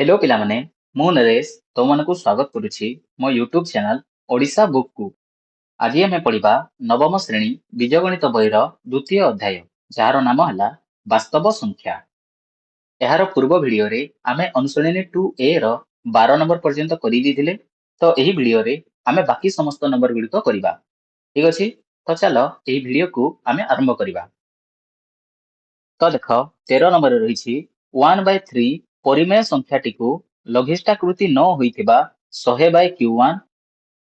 Hello पिलामाने मु नरेश तुमको स्वागत करुछि मो यूट्यूब चैनल ओडिशा बुक को। आज आम पढ़ा नवम श्रेणी बीजगणित बहिर द्वितीय अध्याय जार नाम है वास्तव संख्या। यार पूर्व भिडियो रे आमे अनुश्रेणी 2A रो 12 नंबर पर्यंत करि दिथिले। तो एही भिडियो रे आमे बाकी समस्त नंबर गुडी तो करिबा। ठीक अछि, तो चलो एही भिडियो को आमे आरंभ करिबा। तो देख 13 नंबर रही 1/3 परिमेय संख्याटी को लघिष्ठाकृति न होइथिबा 100/Q1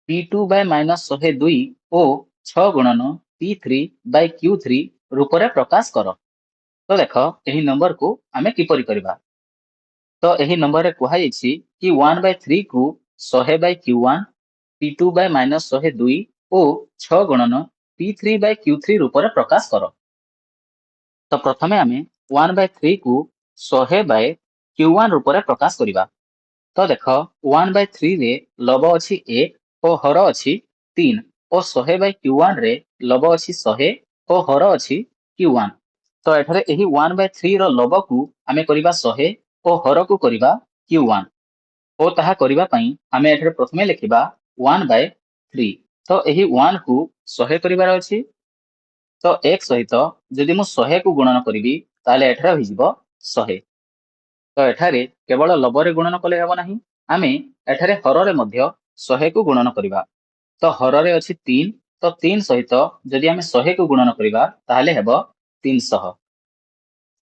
P2/-102 ओ 6 गुणन P3/Q3 रूप रे प्रकाश कर। तो देख एही नंबर को आमे किपरि करबा। तो एही नंबर रे कुहा जायछि कि 1/3 को 100/Q1 P2/-102 ओ 6 गुणन P3/Q3 रूप रे प्रकाश कर। तो प्रथमे आमे 1/3 को 100/Q1 रूप रे प्रकाश करिबा। तो देख 1/3 रे लब अछि 1 और हर अछि 3 और 100/Q1 रे लब अछि 100 और हर अछि Q1। तो एठारे एही 1/3 रो लब को आमे करिबा 100 और हर को करिबा Q1। ओ ताहा करिबा पई आमे एठारे प्रथमे लिखिबा 1/3। तो एही 1 को 100 करिबार अछि। तो 1 सहित जदि मु 100 को गुणन करिबि ताले एठारे होइजिबो 100। तो एठारे केवल लबरे गुणन कले हेबो नाही, आमे एठारे हररे मध्य 100 को गुणन करिबा। तो हररे अछि 3, तो 3 सहित जदि आमे 100 को गुणन करिबा ताले हेबो 300।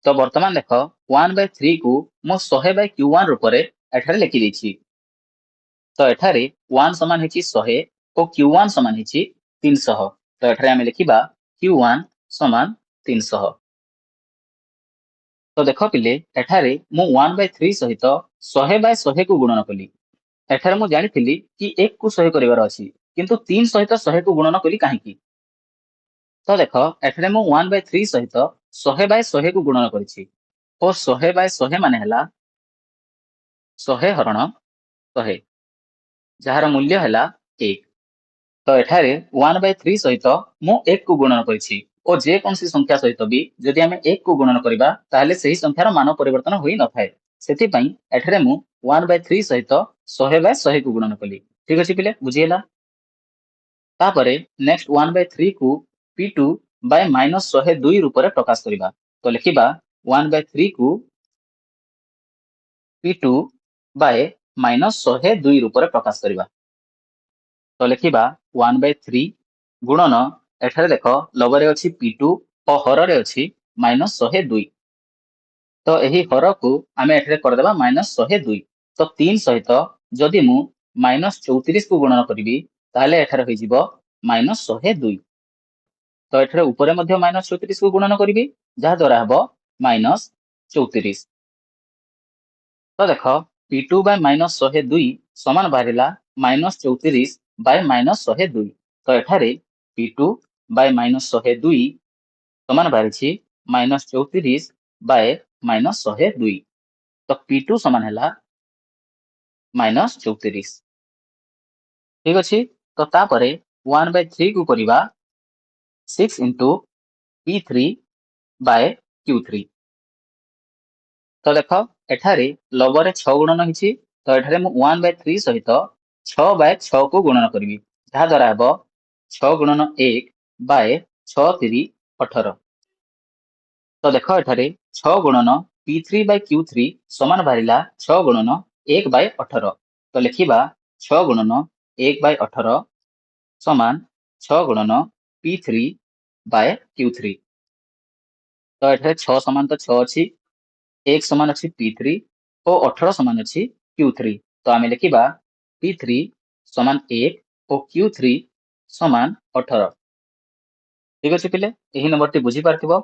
तो वर्तमान देख 1/3 को मु 100/Q1 रूप रे एठारे लिखि दैछि। तो एठारे 1 समान हेछि 100 और Q1 समान हेछि 300। तो एठारे आमे लिखिबा Q1 समान 300। तो देख पिले एठारे मु 1/3 सहित 100/100 को गुणन कली। एठारे मु जानिथिली कि 1 को 100 करिवार अछि, किंतु 3 सहित 100 को गुणन कली काहेकि। तो देख एठारे मु 1/3 सहित 100/100 को गुणन करिछि और 100/100 माने हला 100 हरण 100 जहार मूल्य हला 1। तो एठारे 1/3 सहित मु 1 को गुणन करिछि और जे कोनसी संख्या सहित भी जदि हमें 1 को गुणन करिबा ताहले सही संख्यार मान परिवर्तन होई न थाए। सेति पई एठारे मु 1/3 सहित 100/100 को गुणन कली। ठीक अछि पिले बुझिएला। तापरे नेक्स्ट 1/3 को P2/-102 रूप रे प्रकाश करिबा। तो लिखिबा 1/3 को P2/-102 रूप रे प्रकाश करिबा। तो लिखिबा 1/3 गुणन एठारे देख लबरे अछि P2 और हररे अछि -102। तो एही हर को आमे एठारे कर देबा -102। तो 3 सहित जदि मु -34 को गुणन करिबि ताले एठारे होई जिवो -102। तो एठारे ऊपरे मध्य -34 को गुणन करिबि जहा द्वारा हबो -34। तो देख P2/-102 समान बाहरिला -34/-102। तो एठारे P2/-102 समान बाहरिछि -34/-102। तो P2 समान हला -34। ठीक अछि। तो तापरे 1/3 को करिबा 6 into P3/Q3। तो देख एठारे लबरे 6 गुणन हिछि। तो एठारे मु 1/3 सहित 6/6 को गुणन करिबि जहा द्वारा हबो 6 गुणन 1/6 18। तो देख एठारे 6 गुणन P3/Q3 समान बाहरिला 6 गुणन 1/18। तो लिखिबा 6 गुणन 1/18 समान 6 गुणन P3/Q3। तो एठारे 6 समान तो 6 अछि, 1 समान अछि P3 और 18 समान अछि Q3। तो आमे लिखिबा P3 समान 1 और Q3 समान 18। ठीक अछि पिले एही नंबर टी बुझी पारथिबो।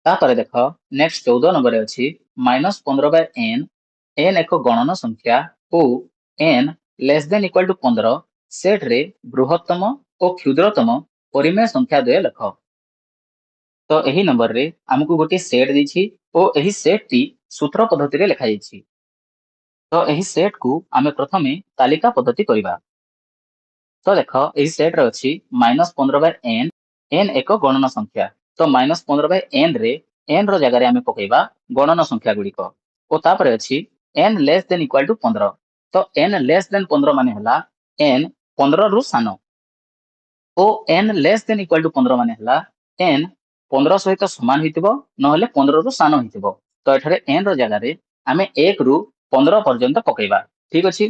तापर देख नेक्स्ट 14 नंबर अछि -15/n। n एक गणन संख्या ओ n less than equal to 15 set रे बृहत्तम और क्षुद्रतम परिमेय संख्या द्वय लिख। तो एही नंबर रे हमकु गोटे सेट दिछि और एही सेट टी सूत्र पद्धति रे लिखा जायछि। तो एही सेट को आमे प्रथमे तालिका पद्धति करिबा। तो देख एही सेट रे अछि -15/n। n एक गणन संख्या। तो -15/n रे n रो जगह रे आमे पकेइबा गणन संख्या गुडी को। ओ तापरे अछि n less than equal to 15 तो n लेस देन 15 माने हला n 15 रु सानो ओ n less than equal to 15 माने हला n 15 सहित समान हितिबो नहले 15 रु सानो हितिबो तो एठारे n रो जगह रे आमे 1 रु 15 पर्यंत पकेइबा ठीक अछि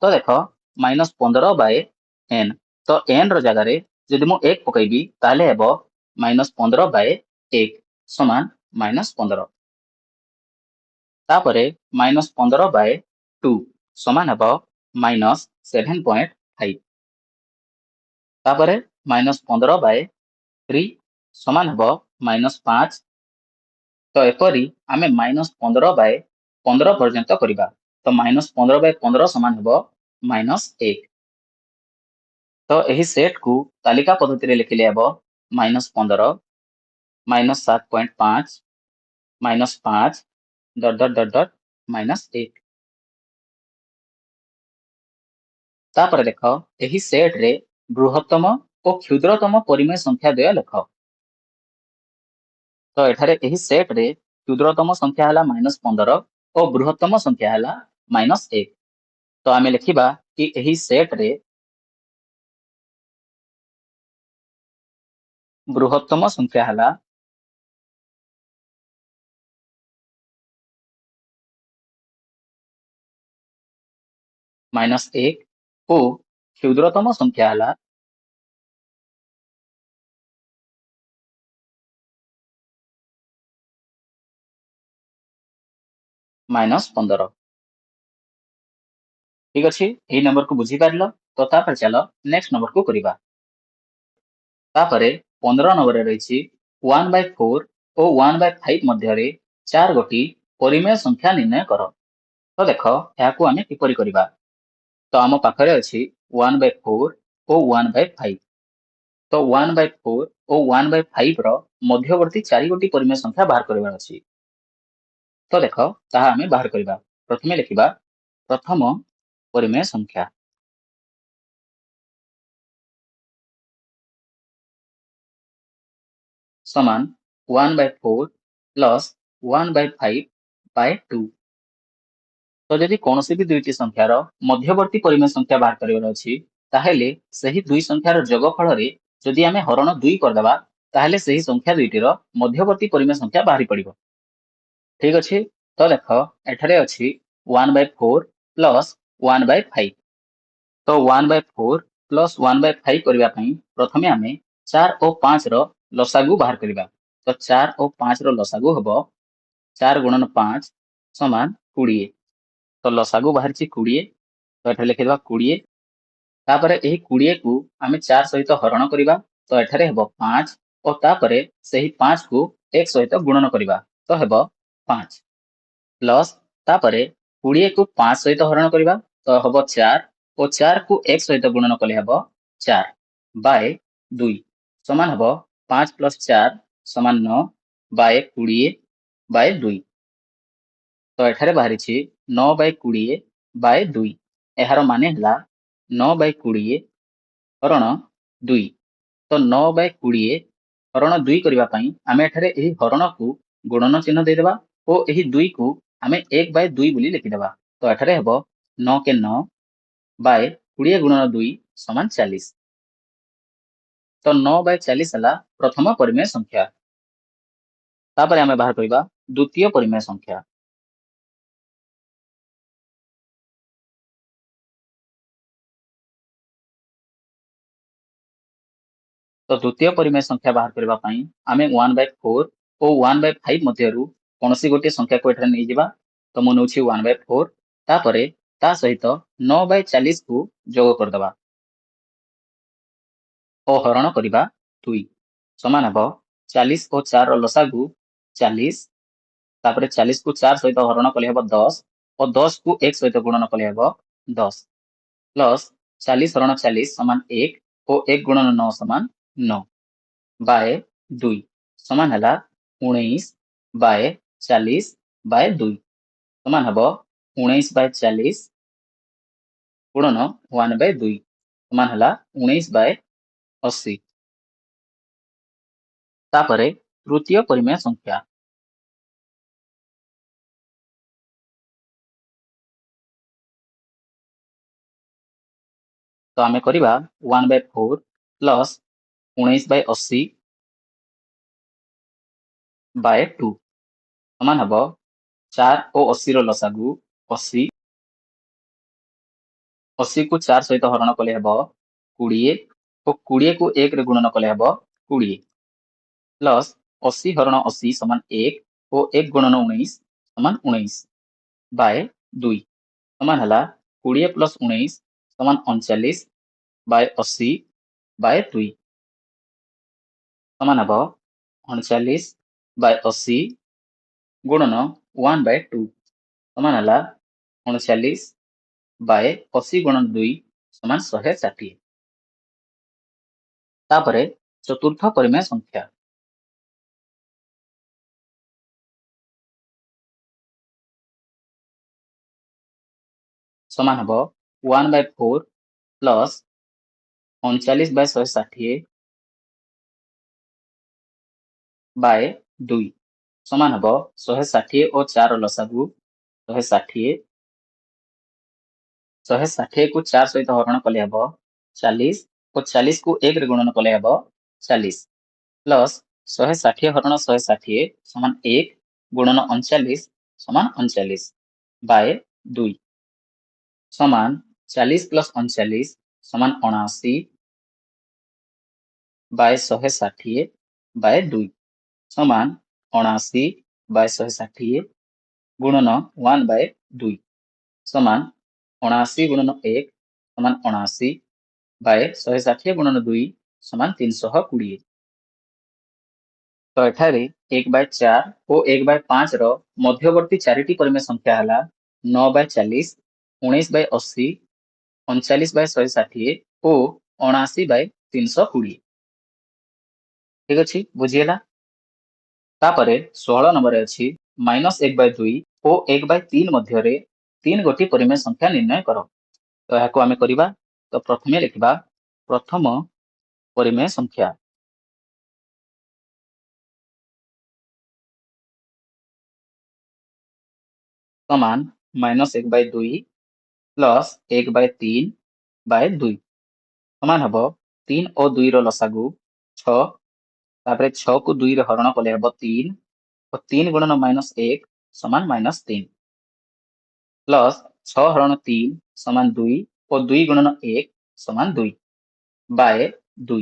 तो देखो -15/n तो n रो जगह रे जदि मु 1 पकेइबी ताले हेबो -15/1 समान -15 तापरे -15/2 समान हेबो -7.5 तापरे -15/3 समान हेबो -5 तो एपरी आमे -15/15 पर्यंत करिबा तो -15/15 समान हेबो -1 तो एही सेट को तालिका पद्धति रे लिखिले हेबो -15 -7.5 -5 ... -1 तापर देखो एही सेट रे बृहत्तम और क्षुद्रतम परिमेय संख्या द्वय लेख तो एठारे एही सेट रे क्षुद्रतम संख्या हला -15 और बृहत्तम संख्या हला -1 तो आमे लिखिबा कि एही सेट रे बृहत्तम संख्या हला -1 और क्षुद्रतम संख्या हला -15 ठीक अछि एही नंबर को बुझी पारलो तो तापर चलो नेक्स्ट नंबर को करिबा तापरे 15 नंबर रे रहिछि 1/4 और 1/5 मध्य रे 4 गोटी परिमेय संख्या निर्णय करो तो देखो याकू आमे किपरि करिबा तो आम पाखरे अछि 1/4 और 1/5 तो 1/4 और 1/5 रो मध्यवर्ती 4 गोटी परिमेय संख्या बाहर करबार अछि तो देखो ताहा आमे बाहर करिबा प्रथमे लिखिबा प्रथम परिमेय संख्या समान 1/4 प्लस 1/5/2 तो जदि कोनोसी भी दुईटी संख्यार मध्यवर्ती परिमेय संख्या बाहर करिवार अछि ताहेले सही दुई संख्यार जोगफल रे जदि आमे हरण 2 करदबा ताहेले सही संख्या दुईटीर मध्यवर्ती परिमेय संख्या बाहरी पड़िबो ठीक अछि तो देखो एठारे अछि 1/4 प्लस 1/5 तो 1/4 प्लस 1/5 करबा पई प्रथमे आमे 4 और 5 रो लसागु बाहर करिबा तो 4 और 5 रो लसागु हबो 4 गुणन 5 समान 20 तो लसागु बाहर छि 20 तो एठा लिखिबा 20 तापरे एही 20 को आमे 4 सहित हरण करिबा तो एठारे हेबो 5 और तापरे सही 5 को 1 सहित गुणन करिबा तो हेबो 5 प्लस तापरे 20 को 5 सहित हरण करिबा तो हेबो 4 और 4 को 1 सहित गुणन कले हेबो 4 बाय 2 समान हेबो 5 प्लस 4 समान 9 बाय 20 बाय 2 तो एठारे बाहरी छि 9/20 बाय 2 एहार माने हला 9/20 हरण 2 तो 9/20 हरण 2 करबा पई आमे एठारे एही हरण को गुणन चिन्ह दे देबा ओ एही 2 को आमे 1/2 बोली लिखि देबा तो एठारे हेबो 9 के 9 बाय 20 गुणन 2 समान 40 तो 9/40 हला प्रथम परिमेय संख्या तापरे आमे बाहर करबा द्वितीय परिमेय संख्या तो द्वितीय परिमेय संख्या बाहर करबा पई आमे 1/4 और 1/5 मध्यरु कोनोसी गोटे संख्या को एठारे नै जिबा तो मु नउछि 1/4 तापरे ता सहित 9/40 को जोग कर दबा ओ हरण करिबा 2 समान हबो 40 और 4 रो लसागु 40 तापरे 40 को 4 सहित हरण कले हबो 10 और 10 को 1 सहित गुणन कले हबो 10 प्लस 40 हरण 40 समान 1 और 1 गुणन 9 समान 9 बाय 2 समान हला 19 बाय 40 बाय 2 समान हबो 19/40 गुणन 1/2 समान हला 19/80 तापरे तृतीय परिमेय संख्या तो आमे करिबा 1/4 प्लस 19/80 बाय 2 समान हबो 4 ओ 80 रो लसागु 80 80 को 4 सहित हरण कले हबो 20 ओ 20 को 1 रे गुणन कले हबो 20 प्लस 80 हरण 80 समान 1 ओ 1 गुणन 19 समान 19 बाय 2 समान हला 20 प्लस 19 समान 39 बाय 80 बाय 2 समान हबो 39 बाय 80 गुणन 1/2 समान हला 39 बाय 80 गुणन 2 समान 160 तापरे चतुर्थ परिमेय संख्या समान हबो 1/4 प्लस 39 बाय 160 बाय 2 समान हबो 160 और 4 लसागु 160 160 को 4 सहित हरण कले हबो 40 और 40 को 1 रे गुणन कले हबो 40 प्लस 160 हरण 160 समान 1 गुणन 39 समान 39 बाय 2 समान 40 प्लस 39 समान 79 बाय 160 बाय 2 समान 79 बाय 160 गुणन 1/2 समान 79 गुणन 1 समान 79 बाय 160 गुणन 2 समान 320 तो एठारे 1/4 और 1/5 रो मध्यवर्ती चारिटी परिमेय संख्या हला 9/40 19/80 39/160 और 79/320 ठीक अछि बुझिएला तापरे 16 नंबर अछि -1/2 ओ 1/3 मध्यरे 3 गोटी परिमेय संख्या निर्णय करो तो याको आमे करिबा तो प्रथमे लिखिबा प्रथम परिमेय संख्या समान -1/2 प्लस 1/3 बाय 2 समान हबो 3 और 2 रो लसागु 6 तापरे 6 को 2 रे हरण कले हबो 3 और 3 गुणन -1 समान -3 प्लस 6 हरण 3 समान 2 और 2 गुणन 1 समान 2 बाय 2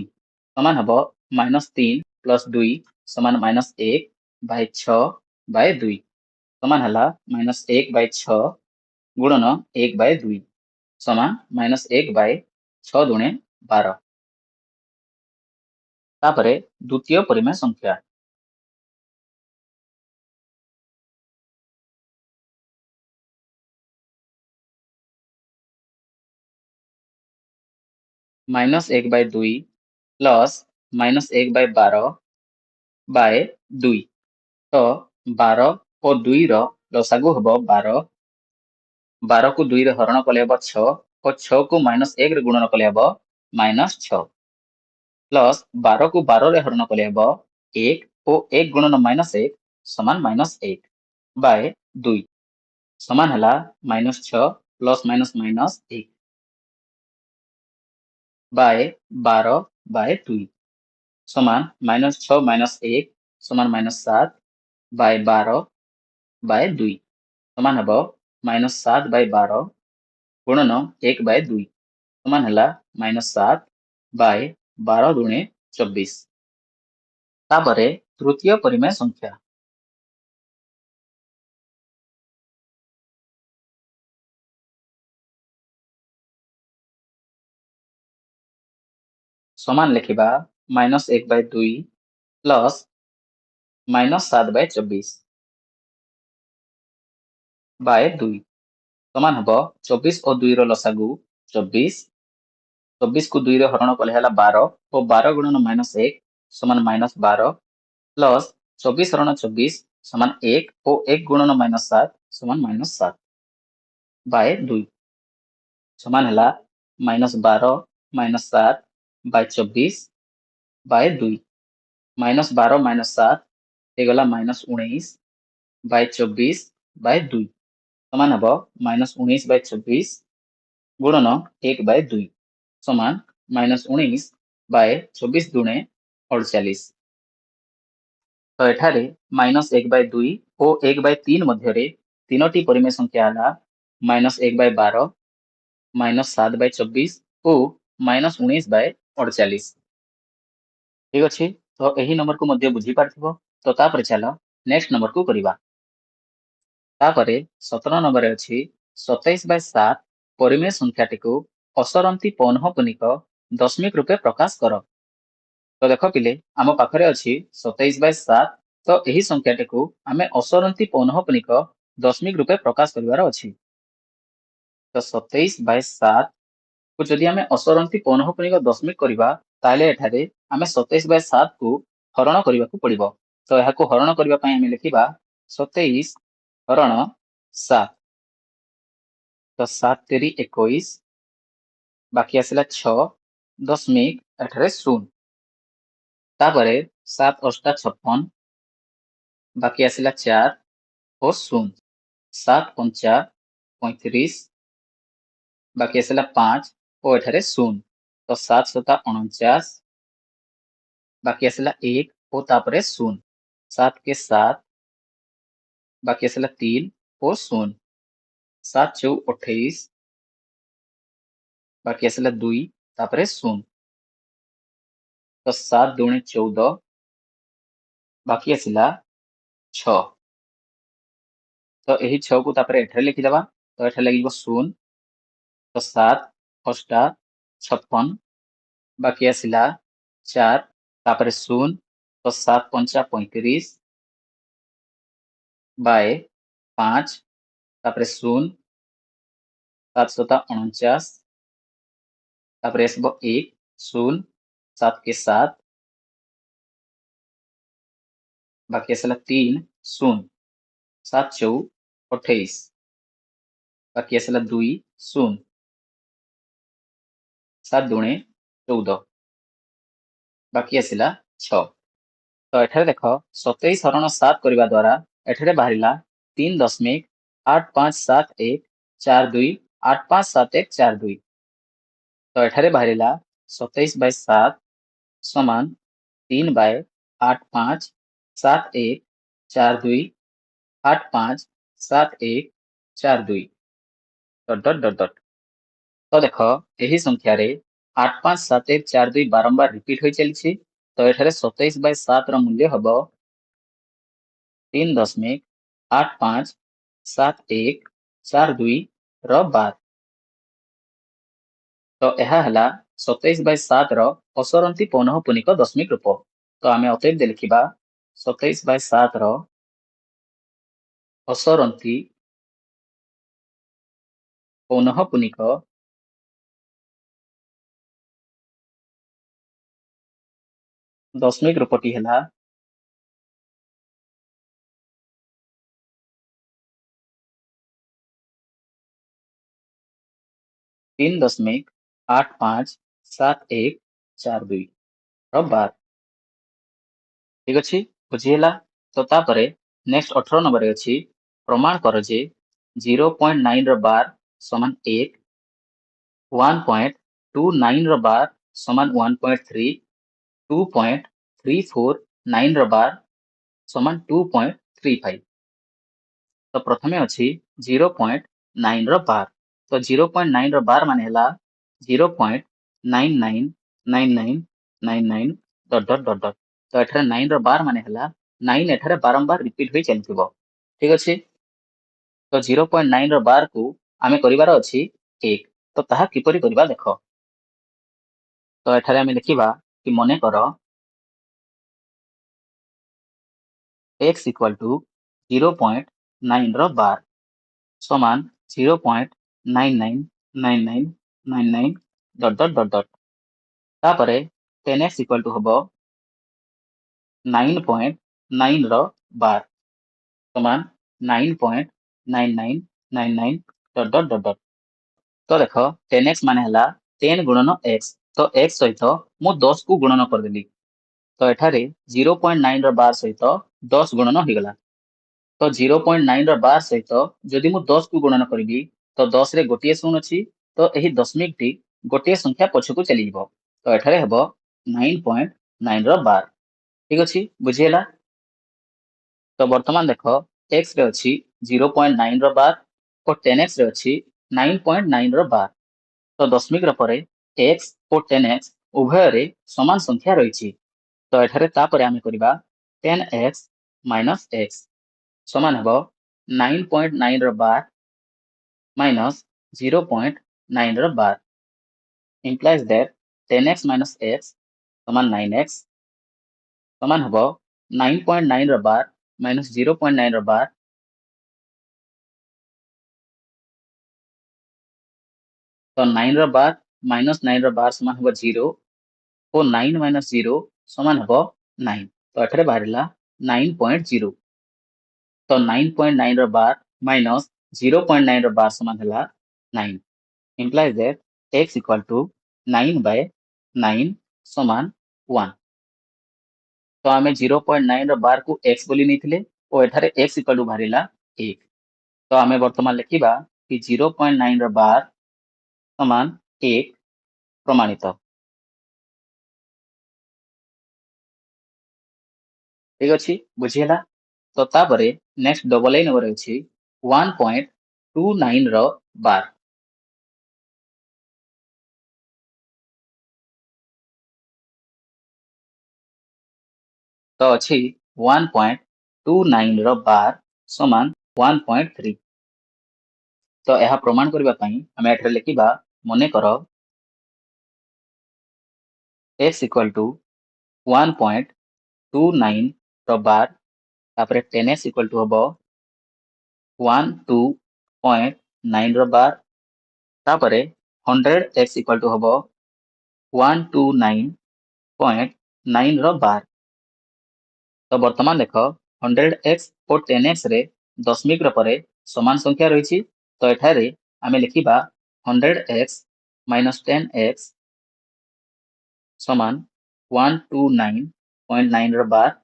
समान हबो -3 प्लस 2 समान -1 बाय 6 बाय 2 समान हला -1 बाय 6 गुणन 1 बाय 2 समान -1 बाय 6 दुणे 12 तापरे द्वितीय परिमेय संख्या -1/2 प्लस -1/12 बाय 2 तो 12 और 2 रो लसागु हबो 12 12 को 2 रे हरण कले हबो 6 और 6 को -1 रे गुणन कले हबो -6 प्लस 12 को 12 रे हरण कले हबो 1 और 1 गुणन -1 समान -1 बाय 2 समान हला -6 plus minus minus 1 by 12 by 2 समान -6 -1 समान -7 बाय 12 बाय 2 समान हबो -7 बाय 12 गुणन 1 बाय 2 समान हला -7 बाय 12 दुणे 24 तापरे तृतीय परिमेय संख्या समान लिखिबा -1/2 प्लस -7 बाय 24 बाय 2 समान हबो 24 और 2 रो लसागु 24 24 को 2 रे हरण कले हला 12 और 12 गुणन -1 समान -12 प्लस 24 हरण 24 समान 1 और 1 गुणन -7 समान -7 बाय 2 समान हला -12 -7 बाय 24 बाय 2 -12 -7 हेगला -19 बाय 24 बाय 2 समान हबो -19 बाय 24 गुणन 1 बाय 2 समान -19/24 दुणे 48। तो एठारे -1/2 और 1/3 मध्य तीनोटी परिमेय संख्या है -1/12, -7/24 और -19/48। ठीक अच्छे, तो यही नंबर को मध्य बुझी पार्थिबो। तो तापर चलो नेक्स्ट नंबर को करिबा। तापरे 17 नंबर अछि 27/7 परिमेय संख्याटी को असरंती पौनःपुनिक दशमिक रूपे प्रकाश कर। तो देख पिले आम पाखरे अछि 27/7। तो यही संख्याटी को आमे असरंती पौनःपुनिक दशमिक रूपे प्रकाश करिवार अछि। तो 27/7 को जदि आमे असरंती पौनःपुनिक दशमिक करिबा ताले एठारे आमे 27/7 को हरण करिबाकू पड़िबो। तो एहाको हरण करिबा पई आमे लिखिबा 27 हरण 7। तो 7 तेरी 21 बाकी आसिला 6 दशमिक एठारे 0। तापरे 7 अष्टा 56 बाकी आसिला 4 और 0। 7 पंचा 35 बाकी आसिला 5 और एठारे 0। तो 7 सता 49 बाकी आसिला 1 और तापरे 0। 7 के 7 बाकी आसिला 3 और 0। 7 चौ 28 बाकी आसिला 2 तापरे 0। तो 7 दुणे 14 बाकी आसिला 6। तो यही 6 को तापरे एठारे लिखिदेबा। तो एठारे लागिबो 0। तो 7 अष्टा 56 बाकी आसिला 4 तापरे 0। तो 7 पंचा 35 बाय 5 तापरे 0। 7 सता 49 तापरे आसबो 1 0। 7 के 7 बाकी आसिला 3 0। 7 चौ 28 बाकी आसिला 2 0। 7 दुणे 14 बाकी आसिला 6। तो एठारे देख 27 हरण 7 करबा द्वारा एठारे बाहरिला 3.857142 तो एठारे बाहरिला 27/7 समान 3/857142 डट डट डट डट। तो देख यही संख्या रे 857142 बारंबार रिपीट हो चली। तो एठारे 27/7 रो मूल्य हबो 3.857142 रो 12। तो यह हला 27/7 रो असरंती पौनःपुनिक दशमिक रूप। तो आमे अतएव दे लिखिबा 27/7 रो असरंती पौनःपुनिक दशमिक रूपटी हला 3.857142 रो 12। ठीक अछि, बुझिहेला। तो तापरे नेक्स्ट 18 नंबर अछि प्रमाण कर जे 0.9 रो 12 समान 1, 1.29 रो 12 समान 1.3, 2.349 रो 12 समान 2.35। तो प्रथमे अछि 0.9 रो 12। तो 0.9 रो 12 माने हला 0.999999 डट डट डट डट। तो एठारे 9 रो 12 माने हला 9 एठारे बारंबार रिपीट होई चलथिबो। ठीक अछि। तो 0.9 रो 12 को आमे करिवार अछि 1। तो ताहा किपरि करिबा देखो। तो एठारे आमे लिखिबा कि मने करो x इक्वल टू 0.9 रो 12 समान 0.999999 डट डट डट डट। तापरे 10x इक्वल टू हबो 9.9 रो 12 समान 9.9999 डट डट डट डट। तो देखो 10x माने हला 10 गुणन x। तो x सहित मु 10 को गुणन कर देली। तो एठारे 0.9 रो 12 सहित 10 गुणन हो गला। तो 0.9 रो 12 सहित जदि मु 10 को गुणन करिबी तो 10 रे गोटिए शून्य अछि। तो एही दशमिक टी गोटे संख्या पछकु चली जिवो तो एठारे हेबो 9.9 रो 12 ठीक अछि बुझियला तो वर्तमान देखो x रे अछि 0.9 रो 12 और 10x रे अछि 9.9 रो 12 तो दशमिक रो परे x और 10x उभय रे समान संख्या रहिछि तो एठारे तापरे आमे करिबा 10x - x समान हेबो 9.9 रो 12 minus 0.9 row 12 implies that 10x minus x समान 9x समान हेबो 9.9 रो 12 minus 0.9 रो 12 तो 9 रो 12 minus 9 रो 12 समान हेबो 0 और 9 minus 0 समान हेबो 9 तो एठारे बाहरिला 9.0 तो 9.9 रो 12 minus 0.9 रो 12 समान हला 9 implies that x equal to 9 by 9 समान 1 तो आमे 0.9 रो 12 को x बोली नहीं और एठारे x इक्वल टू बाहरिला 1 तो आमे वर्तमान लिखिबा कि 0.9 रो 12 समान 1 प्रमाणित ठीक अछि बुझियला तो तापरे नेक्स्ट डबल लाइन नंबर अछि 1.29 रो 12 तो अछि 1.29 रो 12 समान 1.3 तो यह प्रमाण करबा पई हमें एठारे लिखिबा मने करो x इक्वल टू 1.29 रो 12 तापरे 10x इक्वल टू हबो 12.9 रो 12 तापरे 100x इक्वल टू हबो 129.9 रो 12 तो वर्तमान देखो 100x और 10x रे दशमिक रो परे समान संख्या रहिछि तो एठारे आमे लिखिबा 100x minus 10x समान 129.9 रो 12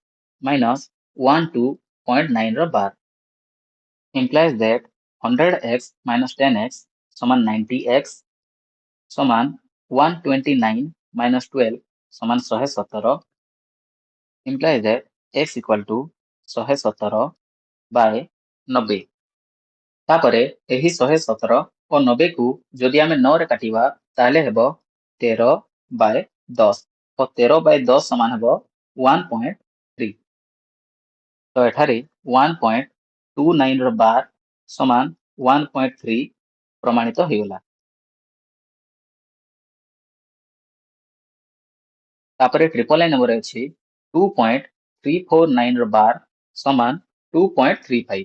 minus 12.9 row 12 implies that 100x minus 10x समान 90x समान 129 minus 12 समान 117 implies that x equal to 117 by 90 तापरे एही 117 और 90 को जदि आमे 9 रे काटिबा ताले हेबो 13 by 10 और 13 by 10 समान हेबो 1.3 तो एठारे 1.29 रो 12 समान 1.3 प्रमाणित होइगला तापरे ट्रिपल लाइन नंबर अछि 2.349 रो 12 समान 2.35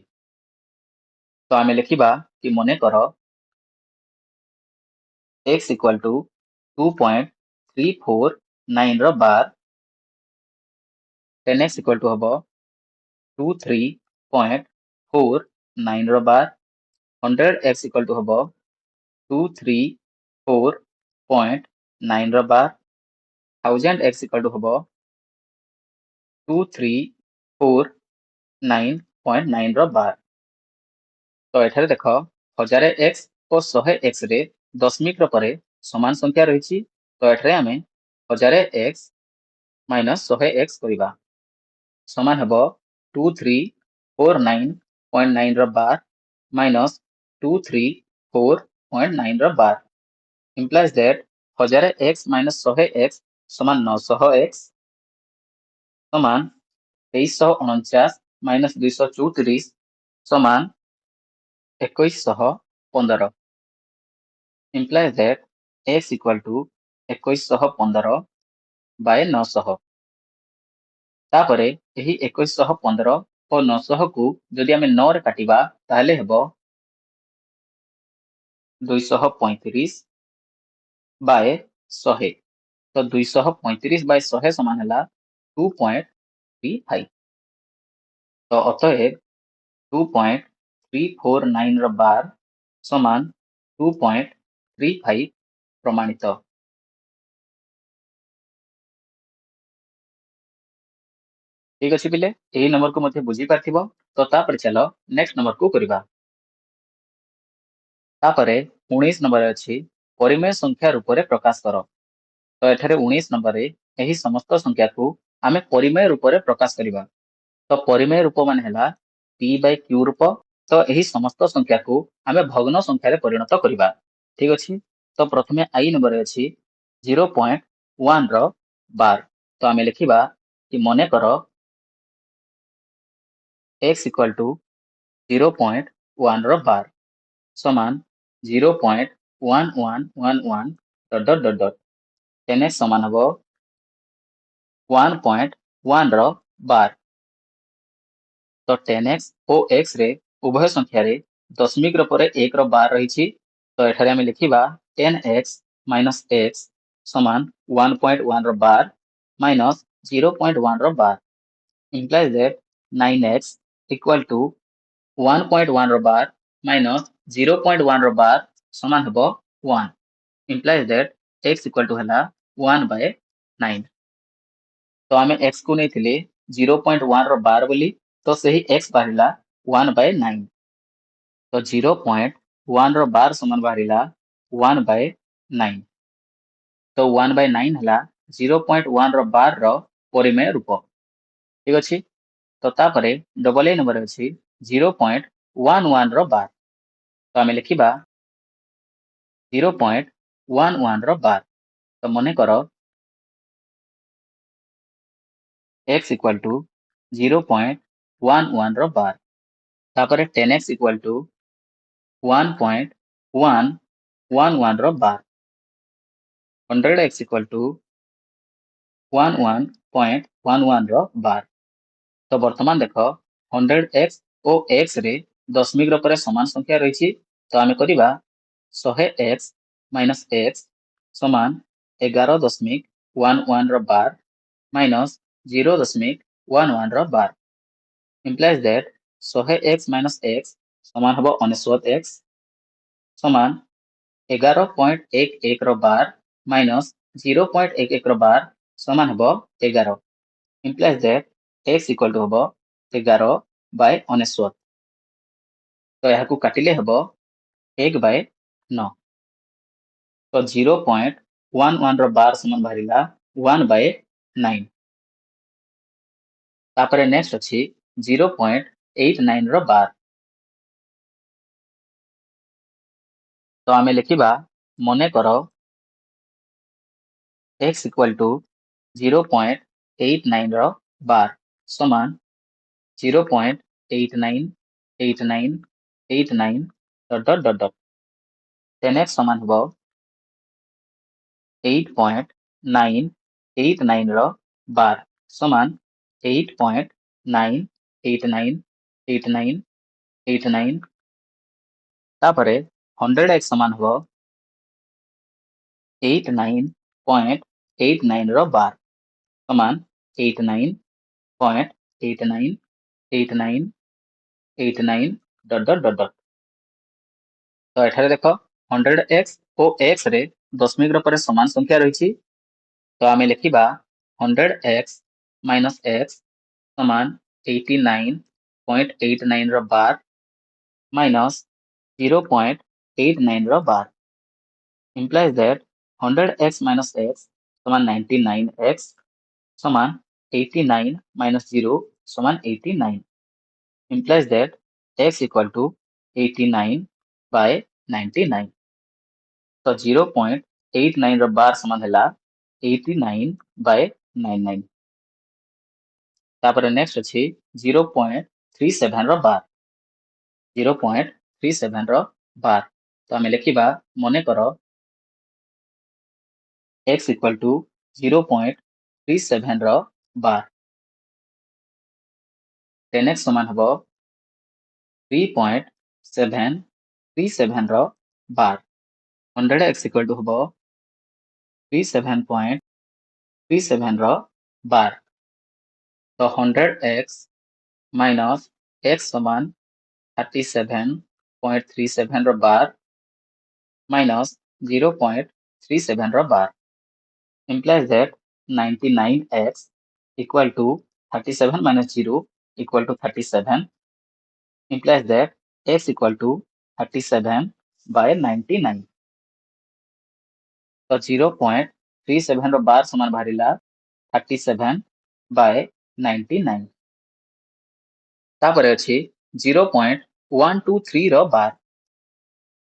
तो आमे लिखिबा कि मने करो x equal to 2.349 row 12 10x equal to हबो 23.49 रो 12 100x equal to हबो 234.9 रो 12 1000x equal to हबो 2349.9 रो 12 तो एठारे देखो 1000x और 100x रे दशमिक रो परे समान संख्या रहिछि तो एठारे आमे 1000x minus 100x करिबा समान हेबो 2349.9 रो 12 minus 234.9 row 12 implies that 1000x minus 100x समान 900x समान 2349 minus 234 समान 2115 implies that x equal to 2115 by 900 तापरे एही 2115 और 900 को जदि आमे 9 रे काटिबा ताले हेबो 235 बाय 100 तो 235 बाय 100 समान हला 2.35 तो अतएव 2.349 रो 12 समान 2.35 प्रमाणित ठीक अछि पिले एही नंबर को मध्ये बुझी पारथिबो तो तापर चलो नेक्स्ट नंबर को करिबा तापरे 19 नंबर अछि परिमेय संख्या रूप में प्रकाश कर। तो एठारे 19 नंबर यही समस्त संख्या को आमे परिमेय रूप में प्रकाश करिबा। तो परिमेय रूप मान हैला p by q रूप। तो यही समस्त संख्या को आमे भग्न संख्या रे परिणत करिबा। ठीक अछि। तो प्रथमे आई नंबर रे अछि 0.1 रो बार। तो आमे लिखिबा कि मने करो x इक्वल टू 0.1 रो बार समान 0.1111 dot dot dot dot 10x समान हबो 1.1 रो बार। तो 10x ओ x रे उभय संख्या रे दशमिक रो परे 1 रो बार रही छी। तो एठारे आमे लिखिबा 10x माइनस x समान 1.1 रो बार माइनस 0.1 रो bar implies that 9x equal to 1.1 रो बार माइनस 0.1 रो बार समान हबो 1 implies that x equal to हला 1 by 9। तो आमे x को नहीं थिले 0.1 रो बार बोली। तो सही x बाहरिला 1 by 9। तो 0.1 रो बार समान बाहरिला 1 by 9। तो 1 by 9 हला 0.1 रो बार रो परिमेय रूप। ठीक अछि। तो तापरे डबल ए नंबर अछि 0.11 रो बार। तो आमे लिखिबा 0.11 रो बार। तो मने करो x इक्वल टू 0.11 रो बार। तापरे 10x इक्वल टू 1.111 रो बार। 100x इक्वल टू 11.11 रो बार। तो वर्तमान देखो 100x ओ x रे दशमिक रो परे समान संख्या रही छी। तो आमे करिबा 100x माइनस x समान 11.11 रो बार माइनस 0.11 रो bar implies that 100x minus x समान हबो 99x समान 11.11 रो बार माइनस 0.11 रो बार समान हबो 11 implies that x equal to हबो 11 by 99। तो यहाँ को काटिले हबो 1 by 9। तो 0.11 रो बार समान बाहरिला 1 by 9। तापरे नेक्स्ट अछि 0.89 रो बार। तो आमे लिखिबा मने करो x इक्वल टू 0.89 रो बार समान 0.898989 dot dot dot dot 10x समान हबो 8.989 रो बार समान 8.9898989 तापरे 100x समान हबो 89.89 रो बार समान 89.898989 डॉट डॉट डॉट डॉट। तो एठारे देखो 100x ओ x रे दशमिक रो परे समान संख्या रही छी। तो आमे लिखिबा 100x माइनस x समान 89.89 रो बार माइनस 0.89 रो bar implies that 100x minus x समान 99x समान 89 minus 0 समान 89 implies that x equal to 89 by 99। तो 0.89 रो बार समान हैला 89 by 99। तापरे नेक्स्ट अछि 0.37 रो बार 0.37 रो बार। तो आमे लिखिबा मने करो x इक्वल टू 0.37 रो बार 10x समान हबो 3.737 रो बार 100x इक्वल टू हबो 37.37 रो बार। तो 100x माइनस x समान 37.37 रो बार माइनस 0.37 रो bar implies that 99x equal to 37 minus 0 equal to 37 implies that x equal to 37 by 99। तो 0.37 रो बार समान बाहरिला 37/99। तापर अछि 0.123 रो बार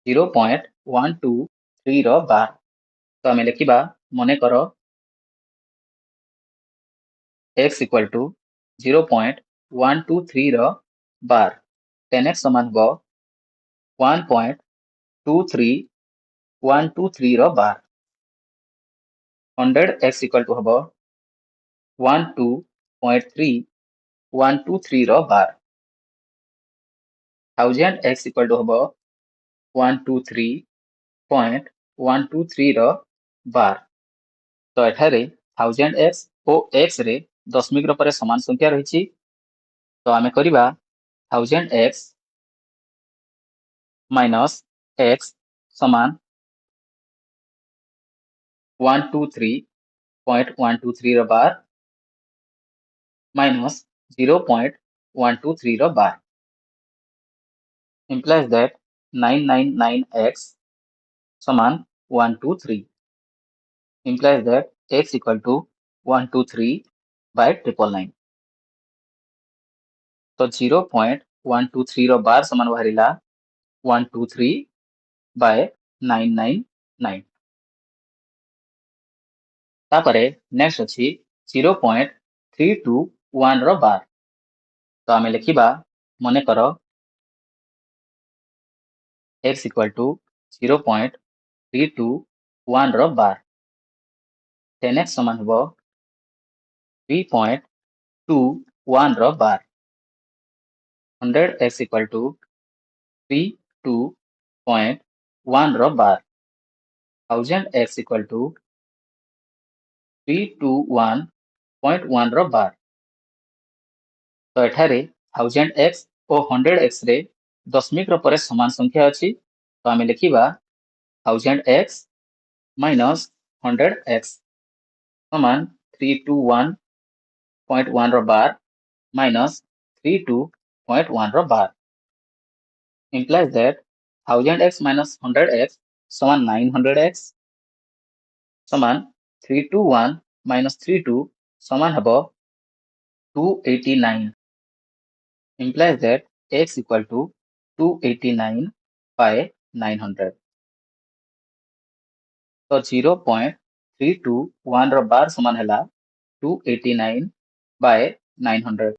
0.123 रो बार। तो आमे लिखिबा मने करो x इक्वल टू 0.123 रो बार 10x समान हो 1.23123 रो बार 100x इक्वल टू हबो 12.3123 रो बार 1000x इक्वल टू हबो 123.123 रो बार। तो एठारे 1000x ओ x रे दशमिक रो परे समान संख्या रहिछि। तो आमे करिबा 1000x माइनस x समान 123.123 रो बार माइनस 0.123 रो बार implies that 999x समान 123 implies that x equal to 123/999। तो 0.123 रो बार समान बाहरिला 123/999। तापरे नेक्स्ट अछि 0.321 रो बार। तो आमे लिखिबा मने करो x इक्वल टू 0.321 रो बार 10x समान हो 3.21 रो बार 100x इक्वल टू 32.1 रो बार 1000x इक्वल टू 321.1 रो बार। तो एठारे 1000x और 100x रे दशमिक रो परे समान संख्या अछि। तो आमे लिखिबा 1000x माइनस 100x समान 321.1 रो बार माइनस 32.1 रो bar implies that 1000x minus 100x समान 900x समान 321 minus 32 समान हबो 289 implies that x equal to 289/900। तो 0.321 रो बार समान हैला 289/900।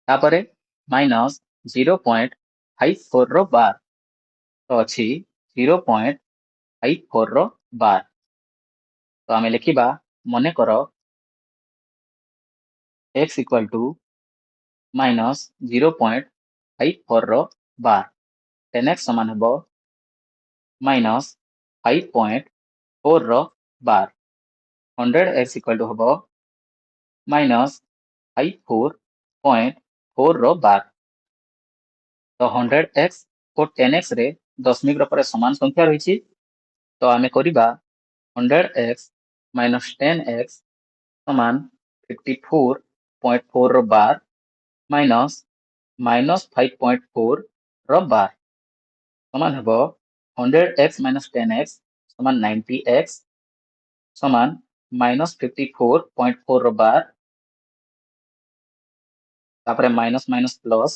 तापरे माइनस 0.54 रो बार तो अछि 0.54 रो बार। तो आमे लिखिबा मने करो x इक्वल टू माइनस 0.54 रो बार 10x समान हबो माइनस 5.4 रो बार 100x इक्वल टू हबो माइनस 54.4 रो बार। तो 100x और 10x रे दशमिक रो परे समान संख्या रहिछि। तो आमे करिबा 100x माइनस 10x समान 54.4 रो बार माइनस 5.4 रो बार समान हबो 100x माइनस 10x समान 90x समान माइनस 54.4 रो बार तापरे माइनस माइनस प्लस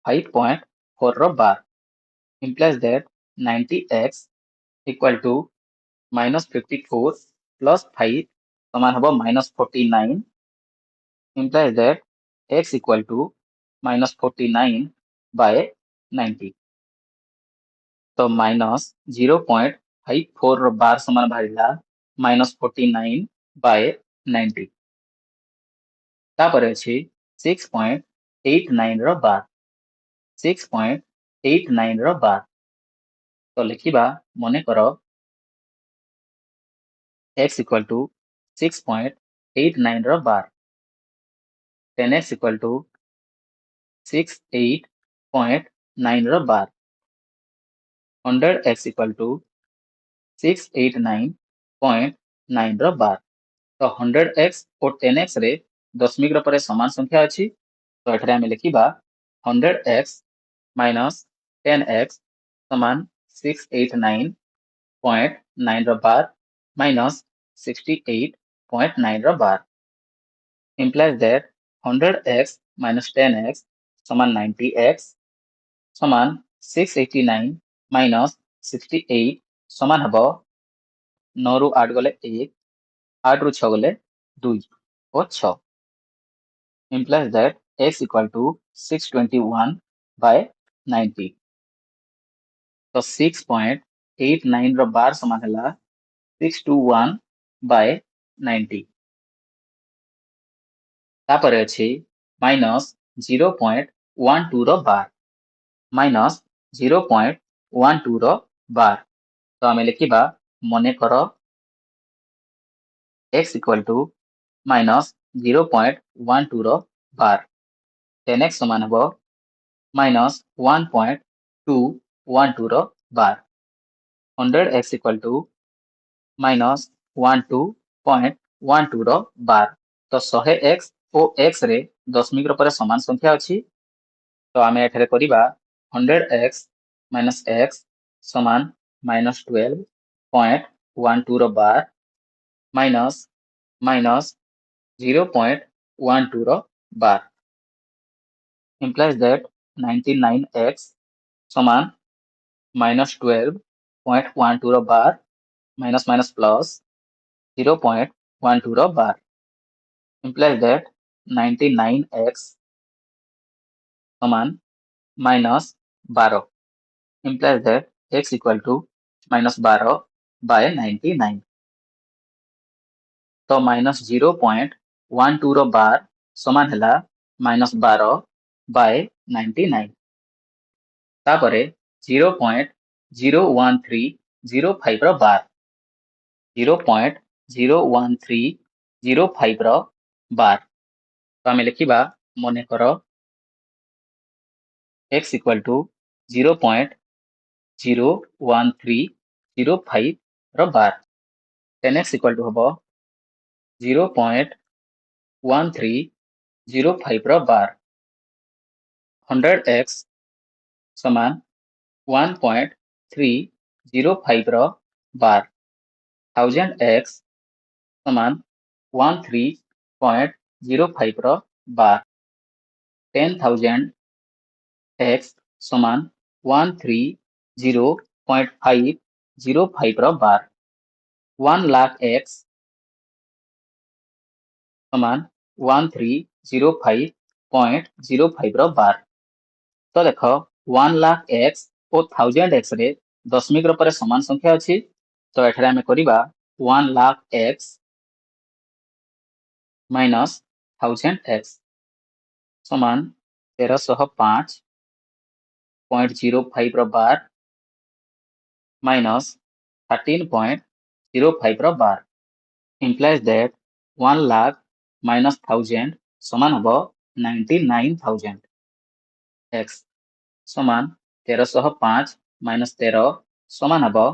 5.4 रो bar implies that 90x equal to minus 54 plus 5 समान हबो minus 49 implies that x equal to minus 49/90। तो माइनस 0.54 रो बार समान बाहरिला minus 49/90। तापरे अछि 6.89 रो बार 6.89 रो बार। तो लिखिबा मने करो x equal to 6.89 row bar 10x equal to 68.9 row bar 100x equal to 689.9 row bar. तो 100x और 10x रे दशमिक रो परे समान संख्या अछि। तो एठारे आमे लिखिबा 100x minus 10x समान 689 68.9 ର ବାର minus 68.9 ର ବାର implies that 100x minus 10x समान 90x समान 689 minus 68 समान हब 9 ରୁ 8 गले 1 8 ରୁ 6 गले 2 और 6 implies that x equal to 621 by 90 तो 6.89 ର ବାର समान हला 621 by 90 तापर अछि minus 0.12 ର ବାର minus 0.12 ର ବାର तो आमे लिखिबा मने करो x equal to minus 0.12 ର ବାର 10x समान हबो minus 1.212 ର ବାର 100x equal to minus 12.12 ର ବାର तो 100x ओ x रे दशमिक रो पर समान संख्या अछि तो आमे एठारे करिबा 100x minus x समान minus 12.12 रो ବାର minus minus 0.12 रो ବାର implies that 99x समान minus 12.12 रो ବାର minus minus plus 0.12 रो ବାର implies that 99x समान minus 12 implies that x equal to minus 12 by 99 तो minus 0.12 रो ବାର समान हला minus 12 by 99 तापरे 0.01305 रो ବାର 0.01305 रो ବାର तो आमे लिखिबा मने करो x equal to 0.01305 रो ବାର 10x equal to हबो 0.1305 रो ବାର 100x समान 1.305 रो ବାର 1000x समान 13.05 रो ବାର 10,000x समान 130.505 रो ବାର 1 लाख x समान 1305.05 रो ବାର तो देखो 1 लाख x और 1000x रे दशमिक रो पर समान संख्या अछि तो एठारे हमें करिबा 1 लाख x minus 1000x समान 1305.05 रो ବାର minus 13.05 रो ବାର implies that 1 lakh minus 1000 समान हबो 99,000 x समान 1305 minus 13 समान हबो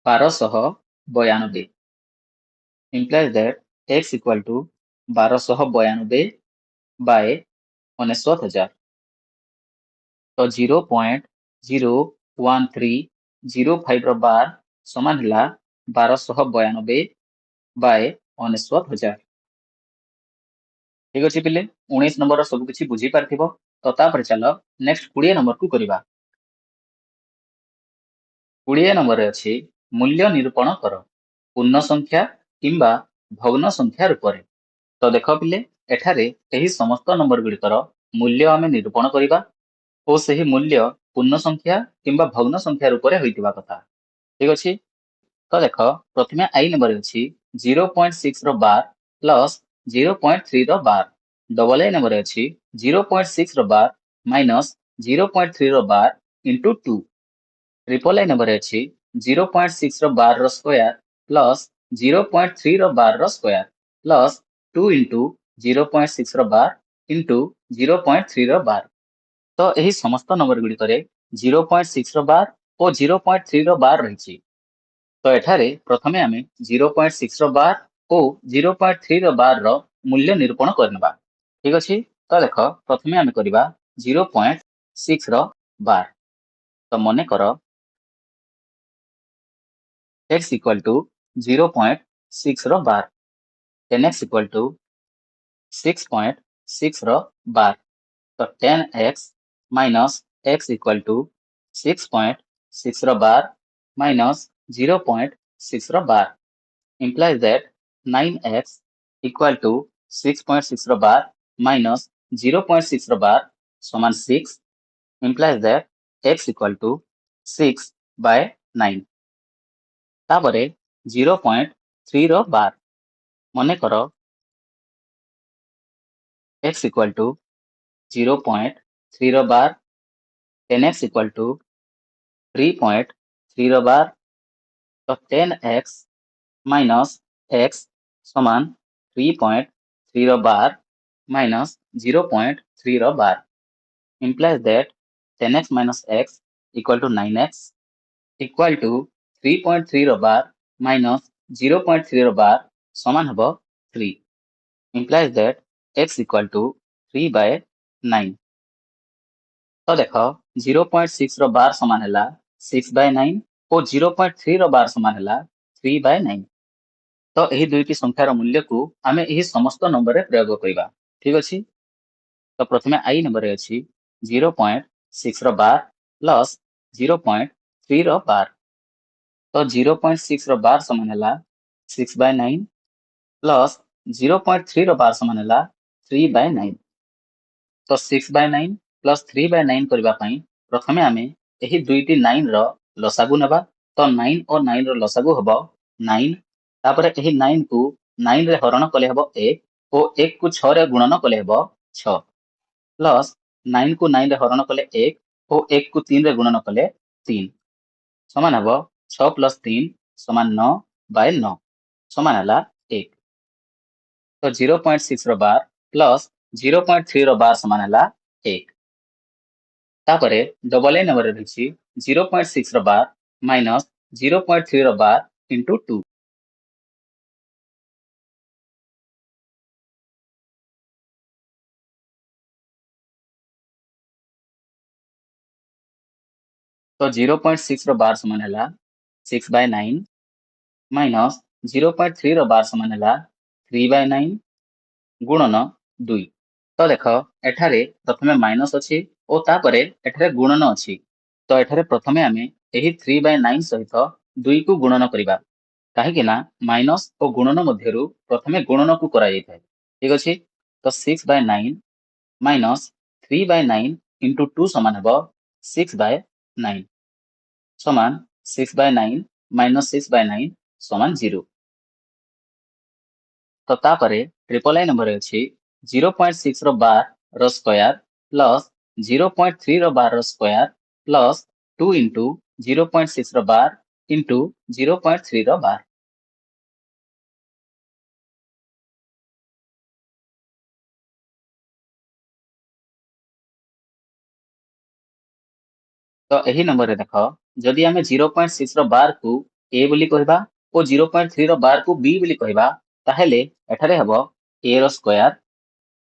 1292 implies that x equal to 1292 by 69,000 तो 0.01305 रो ବାର समान हला 1292 by 69,000 ठीक अछि पिले 19 नंबर सब किछि बुझी पारथिबो तो तापर चलो नेक्स्ट 20 नंबर को करिबा 20 नंबर रे अछि मूल्य निरूपण करो पूर्ण संख्या किंबा भग्न संख्या रूप रे तो देखो पिले एठारे एही समस्त नंबर गुड़िकर मूल्य आमे निरूपण करिबा ओ सही मूल्य पूर्ण संख्या किंबा भग्न संख्या रूप रे होइतिबा कथा ठीक अछि तो देखो प्रथमे आई नंबर अछि 0.6 रो ବାର प्लस 0.3 रो ବାର डबल आई नंबर अछि 0.6 रो ବାର माइनस 0.3 रो ବାର into 2 ट्रिपल आई नंबर अछि 0.6 रो ବାର रो स्क्वायर प्लस 0.3 रो ବାର रो स्क्वायर प्लस 2 into 0.6 रो ବାର into 0.3 रो ବାର तो एही समस्त नंबर गुडी करे 0.6 रो ବାର ओ 0.3 रो ବାର रहिछि तो एठारे प्रथमे आमे 0.6 रो ବାର ओ 0.3 रो ବାର रो मूल्य निरूपण करनबा ठीक अछि तो देखो प्रथमे आमे करिबा 0.6 रो ବାର तो मने करो x equal to 0.6 ର ବାର 10x equal to 6.6 ର ବାର ତ 10x minus x equal to 6.6 ର ବାର minus 0.6 ର ବାର implies that 9x equal to 6.6 ର ବାର minus 0.6 ର ବାର ସମାନ 6 implies that x equal to 6 by 9 ତାପରେ 0.3 ର ବାର ମନେକର x equal to 0.3 ର ବାର 10x equal to 3.3 ର ବାର ତ 10x minus x ସମାନ 3.3 ର ବାର minus 0.3 ର ବାର implies that 10x minus x equal to 9x equal to 3.3 ର ବାର minus 0.3 ର ବାର ସମାନ ହେବ 3 implies that x equal to 3 by 9 ତ ଦେଖ 0.6 ର ବାର ସମାନ ହେଲା 6 by 9 ଓ 0.3 ର ବାର ସମାନ ହେଲା 3 by 9 ତ ଏହି ଦୁଇଟି ସଂଖ୍ୟାର ମୂଲ୍ୟକୁ ଆମେ ଏହି ସମସ୍ତ ନମ୍ବରରେ ପ୍ରୟୋଗ କରିବା ଠିକ ଅଛି ତ ପ୍ରଥମେ i ନମ୍ବରରେ ଅଛି 0.6 ର ବାର ପ୍ଲସ୍ 0.3 ର ବାର ତ 0.6 ର ବାର ସମାନ ହେଲା 6 by 9 ପ୍ଲସ୍ 0.3 ର ବାର ସମାନ ହେଲା 3 by 9 ତ 6 by 9 ପ୍ଲସ୍ 3 by 9 କରିବା ପାଇଁ ପ୍ରଥମେ ଆମେ ଏହି ଦୁଇଟି 9 ର ଲସାଗୁ ନେବା ତ 9 ଓ 9 ର ଲସାଗୁ ହେବ 9 ତାପରେ ଏହି 9 କୁ 9 ରେ ହରଣ କଲେ ହେବ 1 ଓ 1 କୁ 6 ରେ ଗୁଣନ କଲେ ହେବ 6 ପ୍ଲସ୍ 9 କୁ 9 ରେ ହରଣ କଲେ 1 ଓ 1 କୁ 3 ରେ ଗୁଣନ କଲେ 3 ସମାନ ହେବ 6 ପ୍ଲସ୍ 3 ସମାନ 9 by 9 ସମାନ ହେଲା 1 ତ 0.6 ର ବାର ପ୍ଲସ୍ 0.3 ର ବାର ସମାନ ହେଲା 1 ତାପରେ ଡବଲ a ନମ୍ବରରେ ରହିଛି 0.6 ର ବାର ମାଇନସ୍ 0.3 ର ବାର into 2 ତ 0.6 ର ବାର ସମାନ ହେଲା 6 by 9 ମାଇନସ୍ 0.3 ର ବାର ସମାନ ହେଲା 3 by 9 ଗୁଣନ 2 ତ ଦେଖ ଏଠାରେ ପ୍ରଥମେ ମାଇନସ୍ ଅଛି ଓ ତାପରେ ଏଠାରେ ଗୁଣନ ଅଛି ତ ଏଠାରେ ପ୍ରଥମେ ଆମେ ଏହି 3 by 9 ସହିତ 2 କୁ ଗୁଣନ କରିବା କାହିଁକି ନା ମାଇନସ୍ ଓ ଗୁଣନ ମଧ୍ୟରୁ ପ୍ରଥମେ ଗୁଣନକୁ କରାଯାଇଥାଏ ଠିକ ଅଛି ତ 6 by 9 ମାଇନସ୍ 3 by 9 into 2 ସମାନ ହେବ 6 by 9 ସମାନ 6 by 9 minus 6 by 9 ସମାନ 0 ତ ତାପରେ ଟ୍ରିପଲ i ନମ୍ବରରେ ଅଛି 0.6 ର ବାର ର ସ୍କୋୟାର ପ୍ଲସ୍ 0.3 ର ବାର ର ସ୍କୋୟାର ପ୍ଲସ୍ 2 into 0.6 ର ବାର into 0.3 ର ବାର ତ ଏହି ନମ୍ବରରେ ଦେଖ ଯଦି ଆମେ 0.6 ର ବାରକୁ a ବୋଲି କହିବା ଓ 0.3 ର ବାରକୁ b ବୋଲି କହିବା ତାହେଲେ ଏଠାରେ ହେବ a ର ସ୍କୋୟାର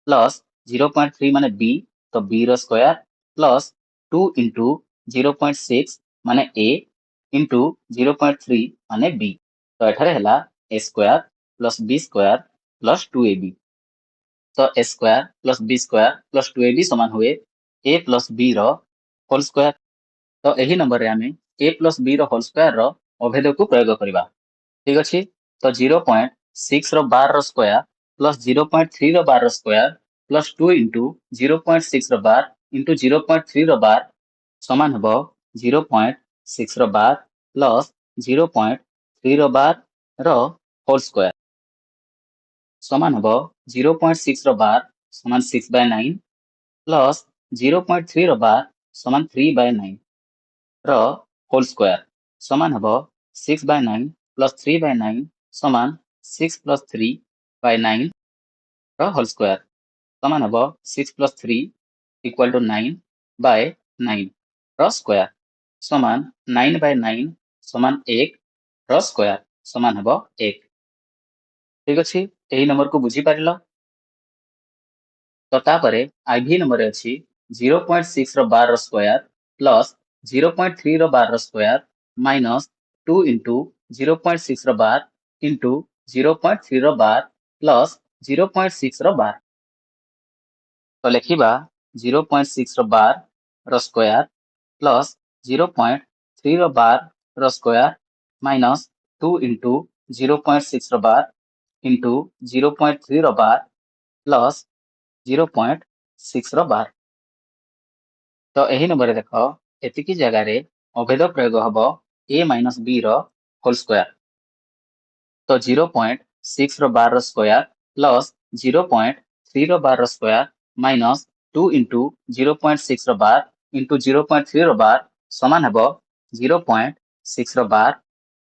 ପ୍ଲସ୍ 0.3 ମାନେ b ତ b ର ସ୍କୋୟାର ପ୍ଲସ୍ 2 into 0.6 ମାନେ a into 0.3 ମାନେ b ତ ଏଠାରେ ହେଲା a square plus b square plus 2ab ତ a square plus b square plus 2ab ସମାନ ହୁଏ a ପ୍ଲସ୍ b ର ହୋଲ୍ ସ୍କୋୟାର ତ ଏହି ନମ୍ବରରେ ଆମେ a ପ୍ଲସ୍ b ର ହୋଲ୍ ସ୍କୋୟାର ର ଅଭେଦକୁ ପ୍ରୟୋଗ କରିବା ଠିକ ଅଛି ତ 0.6 ର ବାର ର ସ୍କୋୟାର ପ୍ଲସ୍ 0.3 ର ବାର ର ସ୍କୋୟାର ପ୍ଲସ୍ 2 into 0.6 ର ବାର into 0.3 ର ବାର ସମାନ ହେବ 0.6 ର ବାର ପ୍ଲସ୍ 0.3 ର ବାର ର ହୋଲ୍ ସ୍କୋୟାର ସମାନ ହେବ 0.6 ର ବାର ସମାନ 6 by 9 ପ୍ଲସ୍ 0.3 ର ବାର ସମାନ 3 by 9 ର ହୋଲ୍ ସ୍କୋୟାର ସମାନ ହେବ 6 by 9 ପ୍ଲସ୍ 3 by 9 ସମାନ 6 ପ୍ଲସ୍ 3 by 9 ର ହୋଲ୍ ସ୍କୋୟାର ସମାନ ହେବ 6 ପ୍ଲସ୍ 3 equal to 9 by 9 ର ସ୍କୋୟାର ସମାନ 9 by 9 ସମାନ 1 ର ସ୍କୋୟାର ସମାନ ହେବ 1 ଠିକ ଅଛି ଏହି ନମ୍ବରକୁ ବୁଝିପାରିଲ ତ ତାପରେ IV ନମ୍ବରରେ ଅଛି 0.6 ର ବାର ର ସ୍କୋୟାର ପ୍ଲସ୍ 0.3 ର ବାର ର ସ୍କୋୟାର ମାଇନସ୍ 2 into 0.6 ର ବାର into 0.3 ର ବାର plus 0.6 ର ବାର। ତ ଲେଖିବା 0.6 ର ବାର ର ସ୍କୋୟାର plus 0.3 ର ବାର ର ସ୍କୋୟାର minus 2 into 0.6 ର ବାର into 0.3 ର ବାର plus 0.6 ର ବାର। ତ ଏହି ନମ୍ବରରେ ଦେଖ ଏତିକି ଜାଗାରେ ଅଭେଦ ପ୍ରୟୋଗ ହବ a minus b ର ହୋଲ ସ୍କୋୟାର। ତ 0.6 ର ବାର ର ସ୍କୋୟାର plus 0.3 ର ବାର ର ସ୍କୋୟାର minus 2 into 0.6 ର ବାର into 0.3 ର ବାର ସମାନ ହେବ 0.6 ର ବାର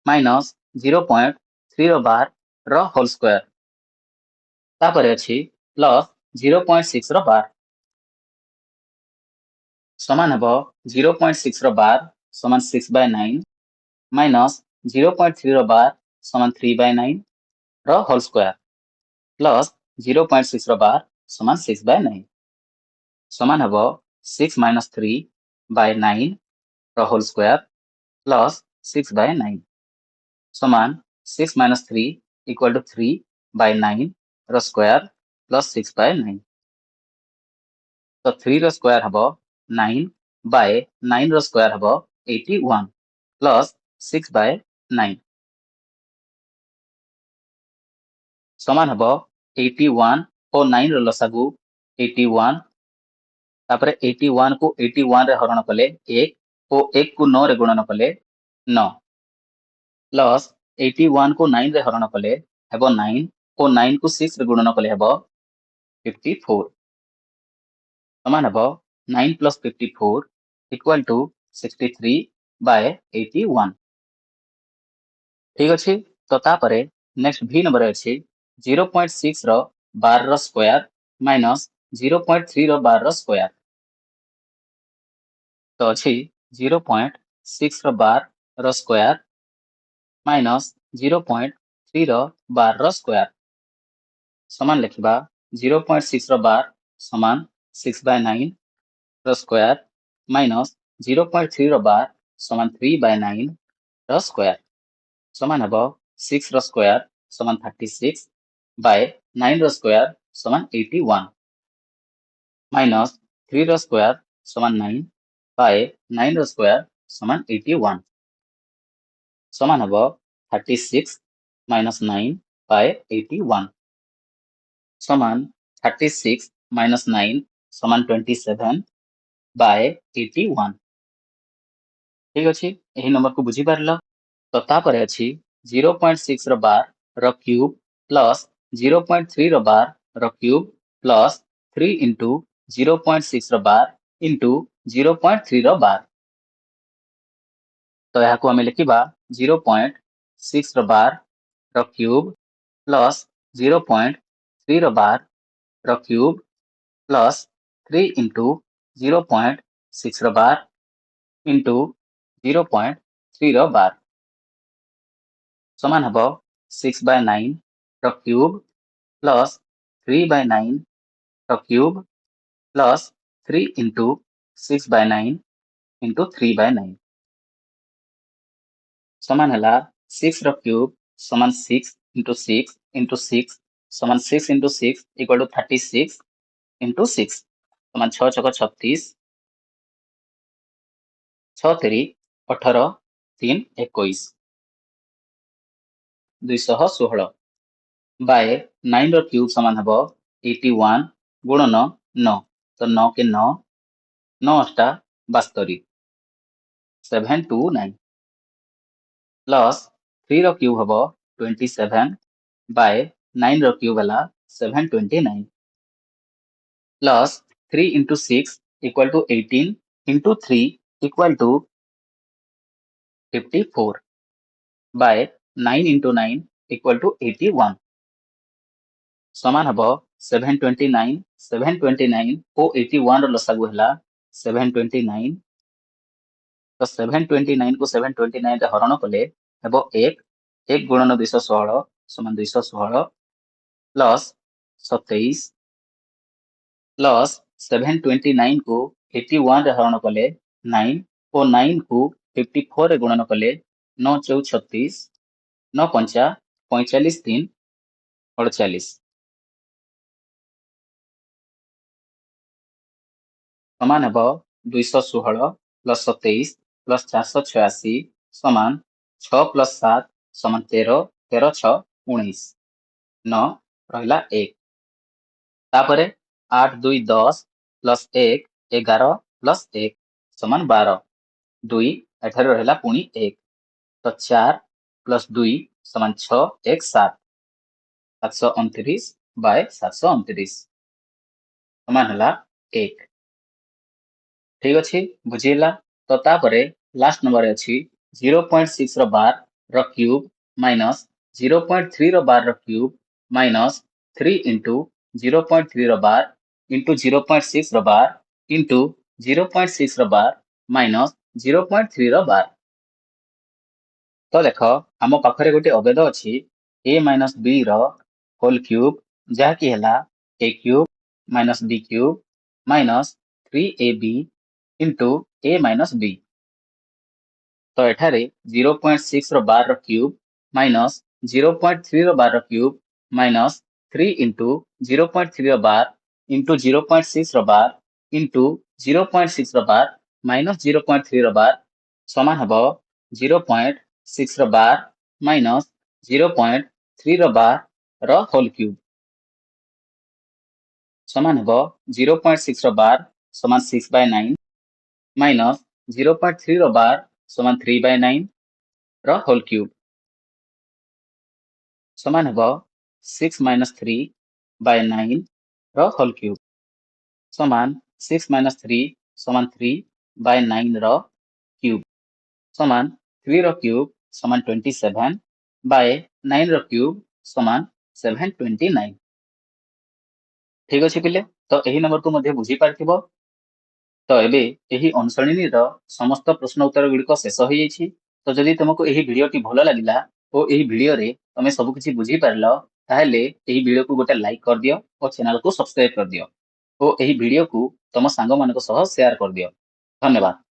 minus 0.3 ର ବାର ର ହୋଲ ସ୍କୋୟାର। ତାପରେ ଅଛି plus 0.6 ର ବାର ସମାନ ହେବ 0.6 ର ବାର ସମାନ 6/9 minus 0.3 ର ବାର ସମାନ 3/9 ର ହୋଲ ସ୍କୋୟାର plus 0.6 ର ବାର ସମାନ 6/9 ସମାନ ହେବ 6 minus 3/9 ର ହୋଲ ସ୍କୋୟାର plus 6/9 ସମାନ 6 minus 3 equal to 3/9 ର ସ୍କୋୟାର plus 6/9। ତ 3 ର ସ୍କୋୟାର ହେବ 9/9 ର ସ୍କୋୟାର ହେବ 81 plus 6/9 ସମାନ ହେବ 81 ଓ 9 ର ଲସାଗୁ 81। ତାପରେ 81 କୁ 81 ରେ ହରଣ କଲେ 1 ଓ 1 କୁ 9 ରେ ଗୁଣନ କଲେ 9 ପ୍ଲସ୍ 81 କୁ 9 ରେ ହରଣ କଲେ ହେବ 9 ଓ 9 କୁ 6 ରେ ଗୁଣନ କଲେ ହେବ 54 ସମାନ ହେବ 9 plus 54 equal to 63/81। ଠିକ ଅଛି। ତ ତାପରେ ନେକ୍ସଟ ଭି ନମ୍ବର ଅଛି 0.6 ର 12 ର ସ୍କୋୟାର ମାଇନସ୍ 0.3 ର 12 ର ସ୍କୋୟାର। ତ ଅଛି 0.6 ର 12 ର ସ୍କୋୟାର ମାଇନସ୍ 0.3 ର 12 ର ସ୍କୋୟାର ସମାନ ଲେଖିବା 0.6 ର 12 ସମାନ 6/9 ର ସ୍କୋୟାର ମାଇନସ୍ 0.3 ର 12 ସମାନ 3/9 ର ସ୍କୋୟାର ସମାନ ହେବ 6 ର ସ୍କୋୟାର ସମାନ 36/9 ର ସ୍କୋୟାର ସମାନ 81 ମାଇନସ୍ 3 ର ସ୍କୋୟାର ସମାନ 9/9 ର ସ୍କୋୟାର ସମାନ 81 ସମାନ ହେବ 36 minus 9/81 ସମାନ 36 minus 9 ସମାନ 27/81। ଠିକ ଅଛି, ଏହି ନମ୍ବରକୁ ବୁଝିପାରିଲ। ତ ତାପରେ ଅଛି 0.6 ର 12 ର କ୍ୟୁବ ପ୍ଲସ୍ 0.3 ର 12 ର କ୍ୟୁବ ପ୍ଲସ୍ 3 into 0.6 ର 12 into 0.3 ର 12। ତ ଏହାକୁ ଆମେ ଲେଖିବା 0.6 ର 12 ର କ୍ୟୁବ ପ୍ଲସ୍ 0.3 ର 12 ର କ୍ୟୁବ ପ୍ଲସ୍ 3 into 0.6 ର 12 into 0.3 ର 12 ସମାନ ହେବ 6/9 ର କ୍ୟୁବ ପ୍ଲସ୍ 3/9 ର କ୍ୟୁବ ପ୍ଲସ୍ 3 into 6/9 into 3/9 ସମାନ ହେଲା 6 ର କ୍ୟୁବ ସମାନ 6 into 6 into 6 ସମାନ 6 into 6 equal to 36 into 6 ସମାନ 6 ଛକ 36 6 3 18 3 21 216 ବାय 9 ର କ୍ୟୁବ ସମାନ ହେବ 81 ଗୁଣନ 9 ତ 9 के 9 9 ଅଷ୍ଟା 72 729 ପ୍ଲସ୍ 3 ର କ୍ୟୁବ ହେବ 27 ବାय 9 ର କ୍ୟୁବ ହେଲା 729 plus 3 into 6 equal to 18 into 3 equal to 54 by 9 into 9 equal to 81 ସମାନ ହେବ 729 729 ଓ 81 ର ଲସାଗୁ ହେଲା 729 ତ 729 କୁ 729 ରେ ହରଣ କଲେ ହେବ 1 ଗୁଣନ 216 ସମାନ 216 ପ୍ଲସ୍ 27 ପ୍ଲସ୍ 729 କୁ 81 ରେ ହରଣ କଲେ 9 ଓ 9 କୁ 54 ରେ ଗୁଣନ କଲେ 9 ଚଉ 36 9 पंचा 45 3 48 समान हेब 216 प्लस 27 प्लस 486 समान 6 प्लस 7 समान 13 13 6 19 9 रहिला 1 तापरे 8 2 10 प्लस 1 11 प्लस 1 समान 12 2 एठारे रहिला पुणी 1 तो 4 प्लस 2 समान 6 1 7 729 बाय 729 समान हला 1 ठीक अछि बुझिला तो तापरे लास्ट नंबर अछि 0.6 रो बार रो क्यूब माइनस 0.3 रो बार रो क्यूब माइनस 3 इंटू 0.3 रो बार इंटू 0.6 रो बार इंटू 0.6 रो बार माइनस 0.3 रो बार तो देख आम पाखरे गोटे अवेद अछि a माइनस b रो होल क्यूब जहा कि हला a cube minus b cube minus 3ab into a minus b तो एठारे 0.6 रो बार रो क्यूब माइनस 0.3 रो बार रो क्यूब माइनस 3 इंटू 0.3 रो बार इंटू 0.6 रो बार इंटू 0.6 रो बार माइनस 0.3 रो बार समान हबो 0.6 रो बार माइनस 0.3 रो बार रो होल क्यूब समान हबो 0.6 रो बार समान 6/9 माइनस 0.3 रो बार समान 3/9 रो होल क्यूब समान हबो 6 माइनस 3/9 रो होल क्यूब समान 6 माइनस 3 समान 3/9 रो क्यूब समान 3 रो क्यूब समान 27 बाय 9 रो क्यूब समान 729 ठीक अछि पिले तो एही नंबर को मध्ये बुझी पारथिबो तो एबे एही अनुसरणीर समस्त प्रश्न उत्तर गुड़िक शेष हो जाइछि तो जदि तुमको एही भिडियोटी भलो लागिला ओ एही भिडियो रे तमे सब किछि बुझी पारलो ताहेले एही भिडियो को गोटे लाइक कर दियो और चैनल को सब्सक्राइब कर दियो ओ एही भिडियो को तम सांग मानको सह शेयर कर दियो धन्यवाद।